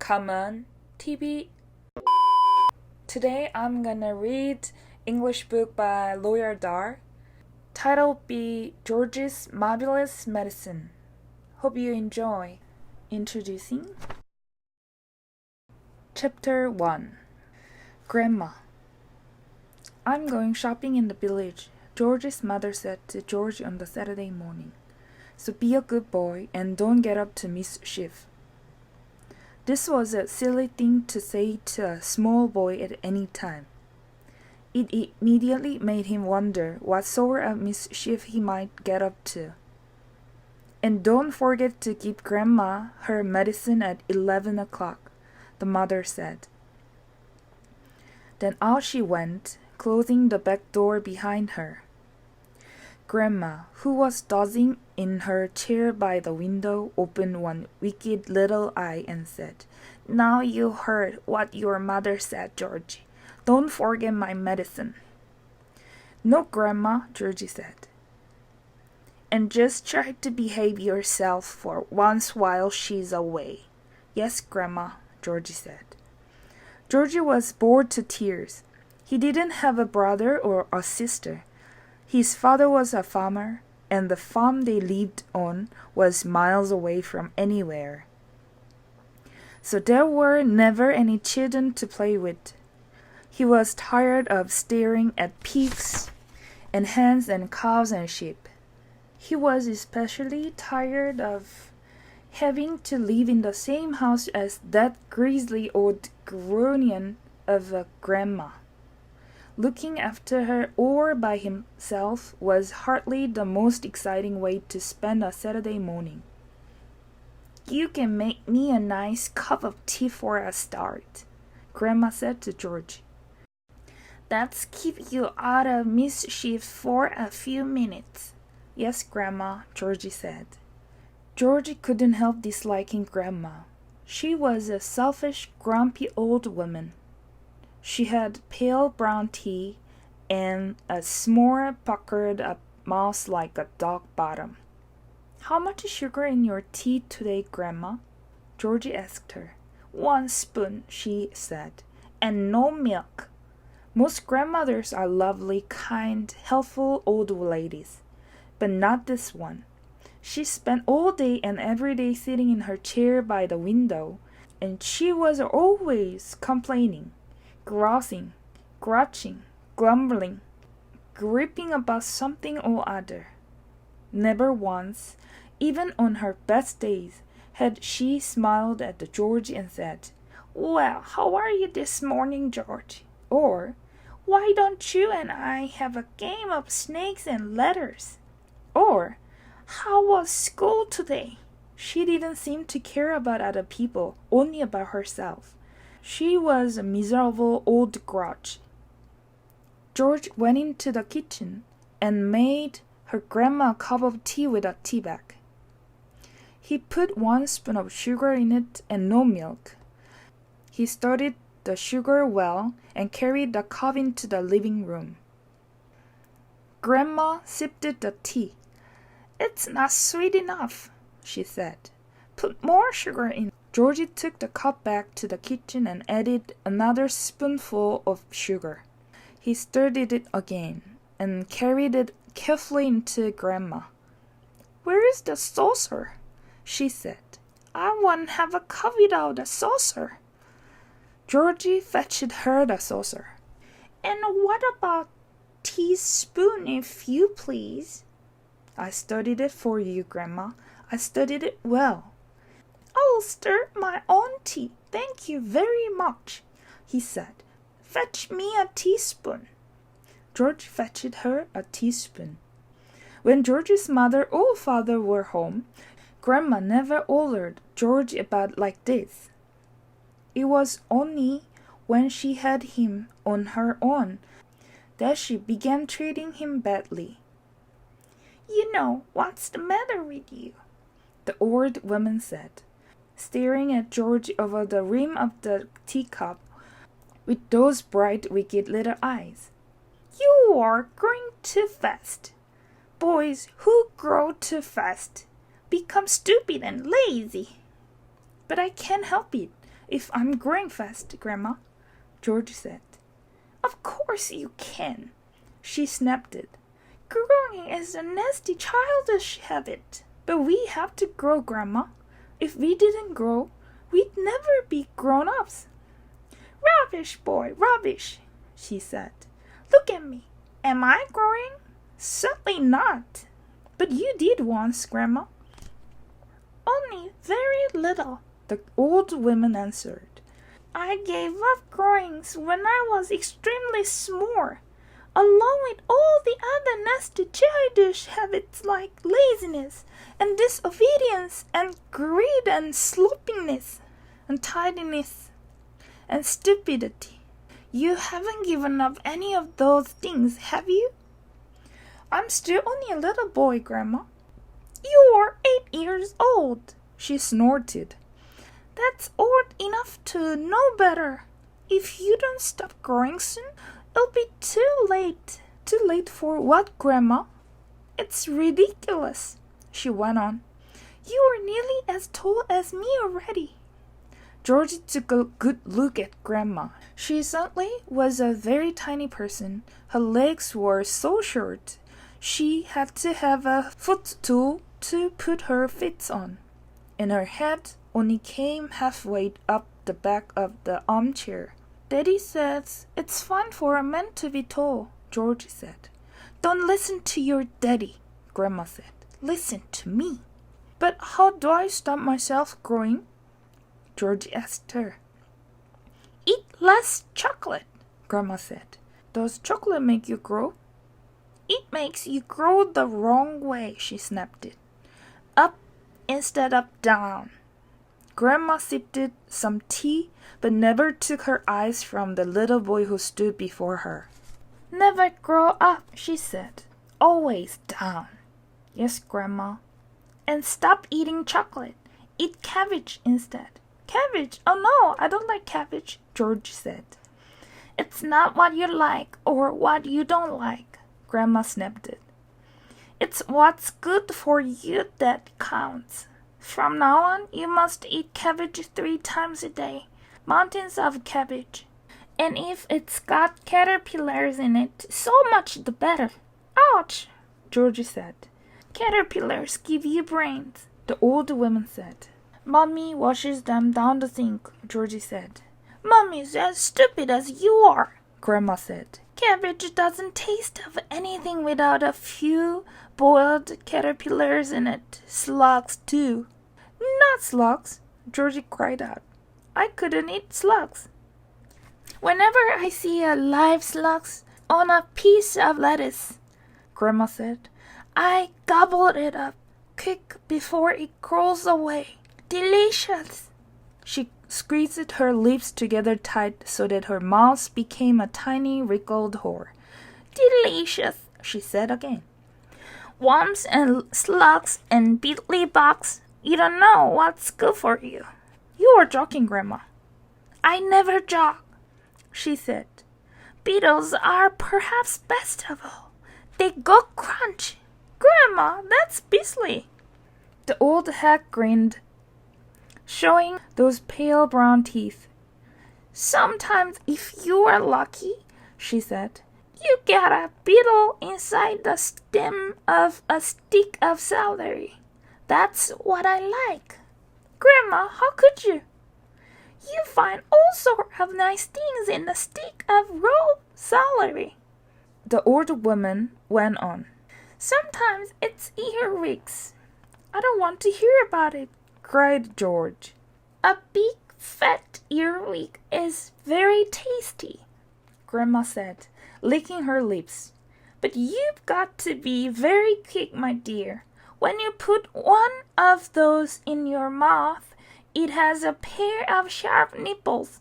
Come on, TV. Today I'm gonna read English book by Roald Dahl. Title be George's Marvellous Medicine. Hope you enjoy. Introducing Chapter 1. Grandma. I'm going shopping in the village, George's mother said to George on the Saturday morning. So be a good boy and don't get up to mischief. This was a silly thing to say to a small boy at any time. It immediately made him wonder what sort of mischief he might get up to. And don't forget to give Grandma her medicine at 11 o'clock, the mother said. Then out she went, closing the back door behind her. Grandma, who was dozing in her chair by the window, opened one wicked little eye and said, "Now you heard what your mother said, Georgie. Don't forget my medicine." "No, Grandma," Georgie said. "And just try to behave yourself for once while she's away." "Yes, Grandma," Georgie said. Georgie was bored to tears. He didn't have a brother or a sister. His father was a farmer, and the farm they lived on was miles away from anywhere. So there were never any children to play with. He was tired of staring at pigs and hens and cows and sheep. He was especially tired of having to live in the same house as that grisly old groanian of a grandma. Looking after her all by himself was hardly the most exciting way to spend a Saturday morning. "You can make me a nice cup of tea for a start," Grandma said to George. "That's keep you out of mischief for a few minutes." "Yes, Grandma," Georgie said. Georgie couldn't help disliking Grandma. She was a selfish, grumpy old woman. She had pale brown teeth and a small puckered up mouth like a dog bottom. "How much sugar in your tea today, Grandma?" Georgie asked her. "1 spoon," she said, "and no milk." Most grandmothers are lovely, kind, helpful old ladies, but not this one. She spent all day and every day sitting in her chair by the window, and she was always complaining, grousing, grouching, grumbling, gripping about something or other. Never once, even on her best days, had she smiled at George and said, "Well, how are you this morning, George?" Or, "Why don't you and I have a game of snakes and ladders?" Or, "How was school today?" She didn't seem to care about other people, only about herself. She was a miserable old grouch. George went into the kitchen and made her grandma a cup of tea with a tea bag. He put 1 spoon of sugar in it and no milk. He stirred the sugar well and carried the cup into the living room. Grandma sipped the tea. "It's not sweet enough," she said. "Put more sugar in." Georgie took the cup back to the kitchen and added another spoonful of sugar. He stirred it again and carried it carefully into Grandma. "Where is the saucer?" she said. "I won't have a cup without a saucer." Georgie fetched her the saucer. "And what about teaspoon, if you please?" "I studied it for you, Grandma. I studied it well." "I'll stir my own tea, thank you very much," he said. "Fetch me a teaspoon." George fetched her a teaspoon. When George's mother or father were home, Grandma never ordered George about like this. It was only when she had him on her own that she began treating him badly. "You know what's the matter with you?" the old woman said, staring at George over the rim of the teacup with those bright, wicked little eyes. "You are growing too fast. Boys who grow too fast become stupid and lazy." "But I can't help it," if I'm growing fast, Grandma, George said. Of course you can, she snapped it. Growing is a nasty childish habit. But we have to grow, Grandma. If we didn't grow, we'd never be grown-ups. Rubbish, boy, rubbish, she said. Look at me. Am I growing? Certainly not. But you did once, Grandma. Only very little, the old woman answered. I gave up growing when I was extremely small, along with all the other nasty childish habits like laziness and disobedience and greed and sloppiness and tidiness and stupidity. You haven't given up any of those things, have you? I'm still only a little boy, Grandma. You are 8 years old, she snorted. That's old enough to know better. If you don't stop growing soon, it'll be too late. Too late for what, Grandma? It's ridiculous, she went on. You are nearly as tall as me already. Georgie took a good look at Grandma. She certainly was a very tiny person. Her legs were so short. She had to have a footstool to put her feet on, and her head only came halfway up the back of the armchair. Daddy says it's fine for a man to be tall, George said. Don't listen to your daddy, Grandma said. Listen to me. But how do I stop myself growing? George asked her. Eat less chocolate, Grandma said. Does chocolate make you grow? It makes you grow the wrong way, she snapped it. Up instead of down. Grandma sipped some tea, but never took her eyes from the little boy who stood before her. Never grow up, she said. Always down. Yes, Grandma. And stop eating chocolate. Eat cabbage instead. Cabbage? Oh no, I don't like cabbage, George said. It's not what you like or what you don't like, Grandma snapped it. It's what's good for you that counts. From now on, you must eat cabbage 3 times a day. Mountains of cabbage. And if it's got caterpillars in it, so much the better. Ouch, George said. Caterpillars give you brains, the old woman said. Mommy washes them down the sink, Georgie said. Mommy's as stupid as you are, Grandma said. Cabbage doesn't taste of anything without a few boiled caterpillars in it. Slugs, too. Not slugs, Georgie cried out. I couldn't eat slugs. Whenever I see a live slug on a piece of lettuce, Grandma said, I gobble it up quick before it crawls away. Delicious! She squeezed her lips together tight so that her mouth became a tiny wrinkled hole. Delicious, she said again. Worms and slugs and beetly bugs, you don't know what's good for you. You are joking, Grandma. I never joke, she said. Beetles are perhaps best of all. They go crunch. Grandma, that's beastly. The old hag grinned, showing those pale brown teeth. Sometimes, if you are lucky, she said, you get a beetle inside the stem of a stick of celery. That's what I like. Grandma, how could you? You find all sorts of nice things in the stick of raw celery. The old woman went on. Sometimes it's earwigs. I don't want to hear about it, cried George. A big fat earwig is very tasty, Grandma said, licking her lips. But you've got to be very quick, my dear. When you put one of those in your mouth, it has a pair of sharp nipples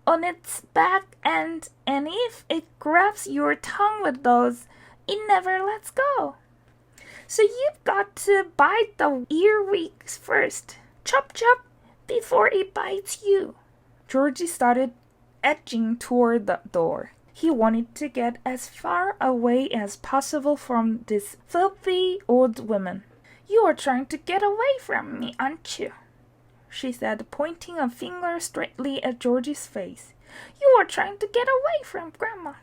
on its back end, and if it grabs your tongue with those, it never lets go. So you've got to bite the earwigs first. Chop, chop, before it bites you. Georgie started edging toward the door. He wanted to get as far away as possible from this filthy old woman. You are trying to get away from me, aren't you? she said, pointing a finger straightly at George's face. You are trying to get away from Grandma.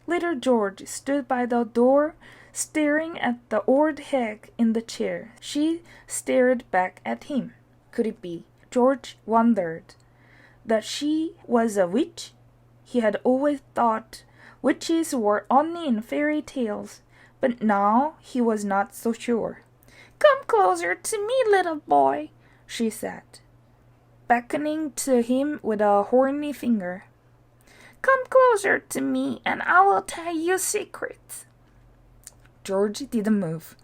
Little George stood by the door, staring at the old hag in the chair. She stared back at him. Could it be, George wondered, that she was a witch? He had always thought witches were only in fairy tales, but now he was not so sure. Come closer to me, little boy, she said, beckoning to him with a horny finger. Come closer to me and I will tell you secrets. George didn't move.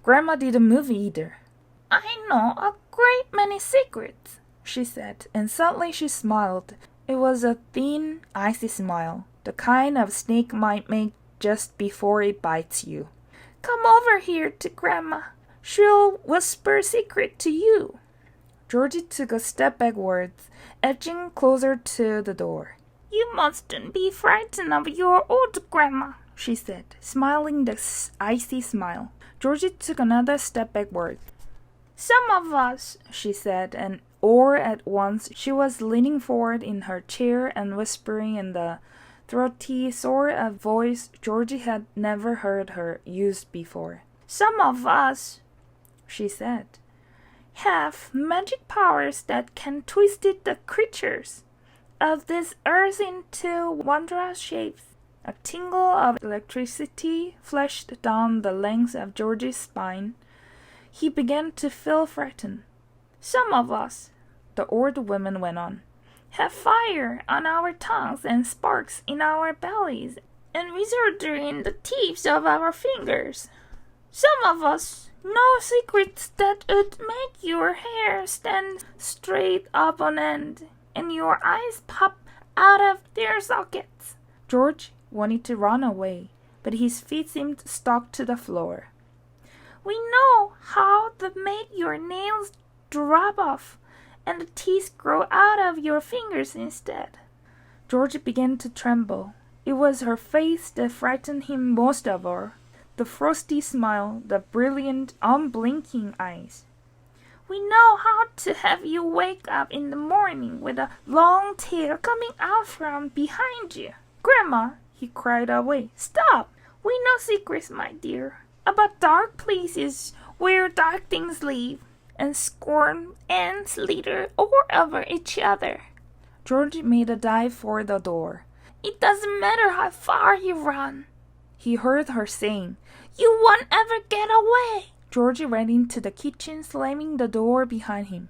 Grandma didn't move either. I know a great many secrets, she said, and suddenly she smiled. It was a thin, icy smile, the kind a snake might make just before it bites you. Come over here to Grandma. She'll whisper a secret to you. Georgie took a step backwards, edging closer to the door. You mustn't be frightened of your old Grandma, she said, smiling the icy smile. Georgie took another step backward. Some of us, she said, and all at once she was leaning forward in her chair and whispering in the throaty sort of voice Georgie had never heard her use before. Some of us, she said, have magic powers that can twist the creatures of this earth into wondrous shapes. A tingle of electricity flashed down the length of George's spine. He began to feel frightened. Some of us, the old woman went on, have fire on our tongues and sparks in our bellies and wizardry in the tips of our fingers. Some of us know secrets that would make your hair stand straight up on end and your eyes pop out of their sockets. George wanted to run away, but his feet seemed stuck to the floor. We know how to make your nails drop off and the teeth grow out of your fingers instead. George began to tremble. It was her face that frightened him most of all. The frosty smile, the brilliant, unblinking eyes. We know how to have you wake up in the morning with a long tail coming out from behind you. Grandma, he cried away, stop! We know secrets, my dear, about dark places where dark things live, and scorn and slither all over each other. George made a dive for the door. It doesn't matter how far you run, he heard her saying. You won't ever get away. George ran into the kitchen, slamming the door behind him.